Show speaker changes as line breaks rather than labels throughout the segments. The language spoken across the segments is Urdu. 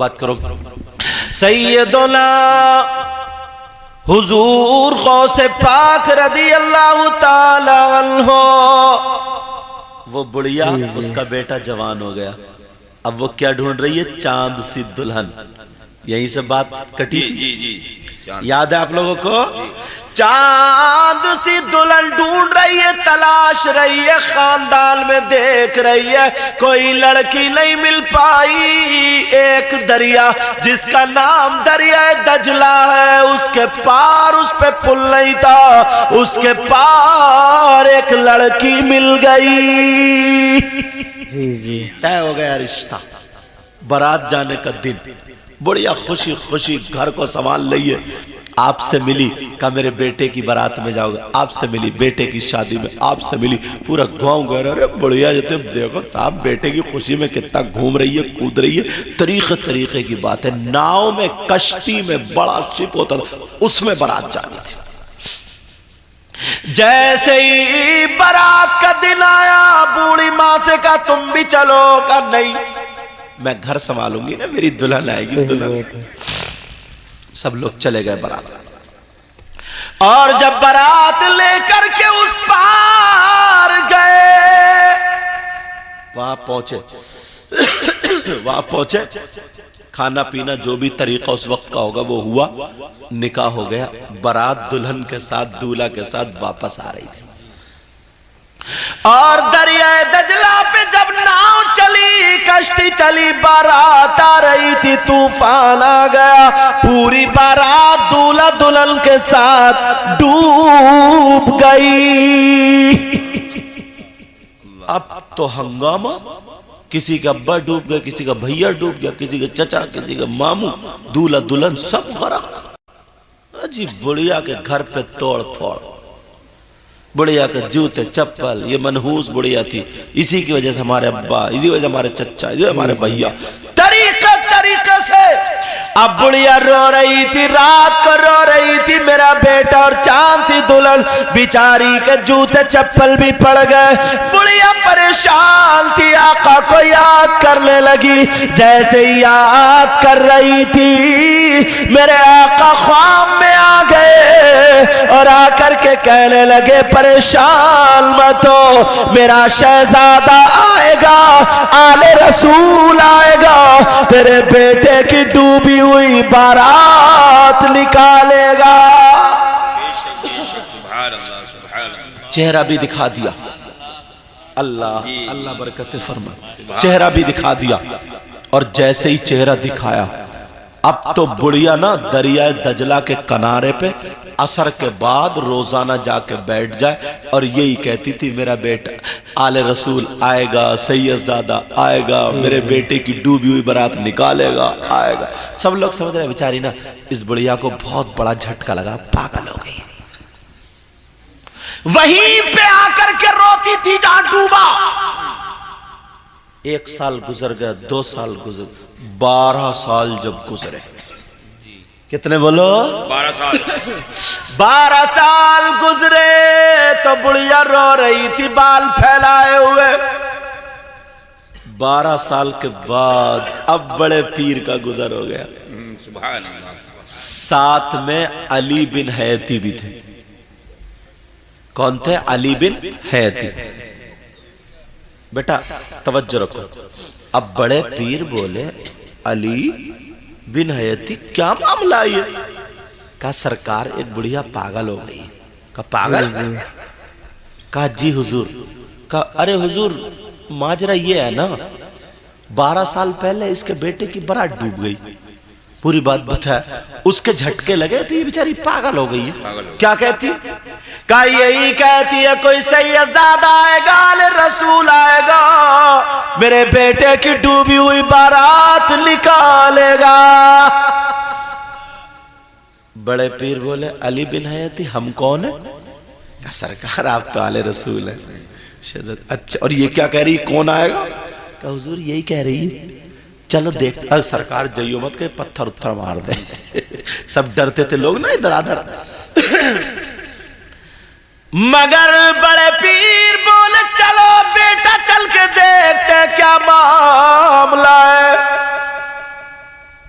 بات کرو. سیدنا حضور غوث پاک رضی اللہ تعالی عنہ، وہ بڑھیا اس کا بیٹا جوان ہو گیا. اب وہ کیا ڈھونڈ رہی ہے؟ چاند سی دلہن. یہیں سے بات کٹی تھی. یاد ہے آپ لوگوں کو؟ چاند سی دلہن ڈھونڈ رہی ہے، تلاش رہی ہے، خاندان میں دیکھ رہی ہے، کوئی لڑکی نہیں مل پائی. ایک دریا جس کا نام دریائے دجلہ ہے، اس کے پار، اس پہ پل نہیں تھا، اس کے پار ایک لڑکی مل گئی. طے ہو گیا رشتہ. بارات جانے کا دن، بڑھیا خوشی خوشی گھر کو سنبھال لئیے. آپ سے ملی، کہا میرے بیٹے کی بارات میں جاؤ گے. آپ سے ملی، بیٹے کی شادی میں آپ سے ملی. پورا گاؤں گھر، ارے بڑھیا جاتے. دیکھو صاحب بیٹے کی خوشی میں کتنا گھوم رہی ہے، کود رہی ہے. طریقے کی بات ہے. ناؤ میں، کشتی میں، بڑا شپ ہوتا تھا، اس میں بارات جانی تھی. جیسے ہی بارات کا دن آیا، بوڑھی ماں سے کہا تم بھی چلو. کہا نہیں، میں گھر سنبھالوں گی نا، میری دلہن آئے گی. دلہن. سب لوگ چلے گئے بارات. اور جب بارات لے کر کے اس پار گئے، وہاں پہنچے کھانا پینا جو بھی طریقہ اس وقت کا ہوگا وہ ہوا. نکاح ہو گیا. بارات دلہن کے ساتھ، دولہا کے ساتھ واپس آ رہی تھی. اور دریائے دجلہ پہ جب ناؤ چلی، کشتی چلی، بارات آ رہی تھی، طوفان آ گیا. پوری بارات دولہا دلہن کے ساتھ ڈوب گئی. اب تو ہنگامہ، کسی کا ابا ڈوب گیا، کسی کا بھیا ڈوب گیا، کسی کا چچا، کسی کا ماموں، دولہا دلہن سب غرق. جی بڑھیا کے گھر پہ توڑ پھوڑ. بڑھیا کے جوتے چپل، یہ منحوس بڑھیا تھی. اسی کی وجہ سے ہمارے ابا، اسی کی وجہ سے ہمارے چچا، اسی ہمارے بھیا طریقے سے. اب بڑھیا رو رہی تھی، رات کو رو رہی تھی. میرا بیٹا اور چاند سی دلہن بیچاری کے جوتے چپل بھی پڑ گئے. بڑھیا پریشان تھی، آقا کو یاد کرنے لگی. جیسے یاد کر رہی تھی، میرے آقا خواب میں آ گئے اور آ کر کے کہنے لگے پریشان مت ہو، میرا شہزادہ آئے گا، آل رسول آئے گا، تیرے بیٹے کی ڈوبی ہوئی بارات نکالے گا. چہرہ بھی دکھا دیا. اللہ برکت فرما. چہرہ بھی دکھا دیا. اور جیسے ہی چہرہ دکھایا، اب تو بڑھیا نا دریائے دجلہ کے کنارے پہ عصر کے بعد روزانہ جا کے بیٹھ جائے اور یہی کہتی تھی میرا بیٹا آل رسول آئے گا، سیدزادہ آئے گا، میرے بیٹے کی ڈوبی ہوئی بارات نکالے گا، آئے گا. سب لوگ سمجھ رہے ہیں بیچاری نا اس بڑھیا کو بہت بڑا جھٹکا لگا، پاگل ہو گئی. وہیں پہ آ کر کے روتی تھی جہاں ڈوبا. 1 سال گزر گیا، 2 سال گزر، 12 سال جب گزرے. کتنے بولو؟
12 سال.
12 سال گزرے تو بڑھیا رو رہی تھی بال پھیلائے ہوئے. 12 سال کے بعد اب بڑے پیر کا گزر ہو گیا.
سبحان اللہ.
ساتھ میں علی بن حیاتی بھی تھے. کون تھے؟ علی بن حیاتی. بیٹا توجہ رکھو. اب بڑے پیر بولے علی بن حیاتی کیا معاملہ ہے؟ کہا سرکار ایک بڑھیا پاگل ہو گئی. کہا پاگل؟ کہا جی حضور. کہا ارے حضور ماجرا یہ ہے نا 12 سال پہلے اس کے بیٹے کی بارات ڈوب گئی. پوری بات بتایا. اس کے جھٹکے لگے تو یہ بیچاری پاگل ہو گئی ہے. کیا کہتی؟ کہا یہی کہتی ہے کوئی سیدزادہ آئے گا، آل رسول آئے گا، میرے بیٹے کی ڈوبی ہوئی بارات نکالے گا. بڑے پیر بولے علی بن حیاتی ہم کون ہیں؟ کہا سرکار آپ تو آل رسول ہیں. اچھا اور یہ کیا کہہ رہی کون آئے گا؟ کہا حضور یہی کہہ رہی ہے. چلو دیکھ. سرکار جئیو مت کہ پتھر اتھر مار دے. سب ڈرتے تھے لوگ نا ادھر ادھر. مگر بڑے پیر بولے چلو بیٹا چل کے دیکھتے کیا معاملہ ہے.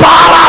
12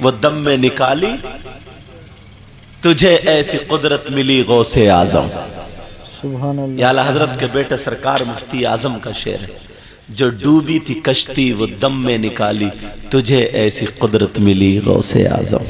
وہ دم میں نکالی تجھے ایسی قدرت ملی غوث اعظم.
سبحان اللہ.
یہ اعلیٰ حضرت کے بیٹے سرکار مفتی اعظم کا شعر ہے. جو ڈوبی تھی کشتی وہ دم میں نکالی تجھے ایسی قدرت ملی غوث اعظم.